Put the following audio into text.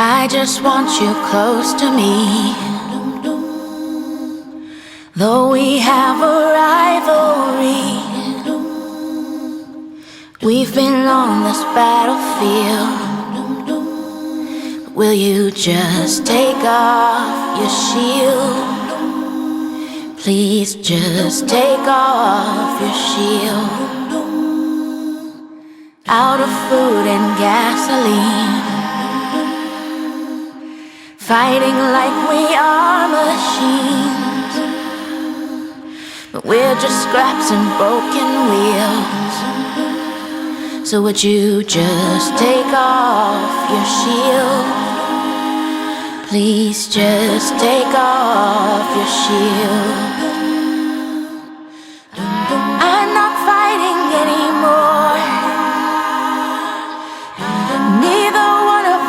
I just want you close to me. Though we have a rivalry, we've been on this battlefield. Will you just take off your shield? Please just take off your shield. Out of food and gasoline, fighting like we are machines, but we're just scraps and broken wheels. So would you just take off your shield? Please just take off your shield.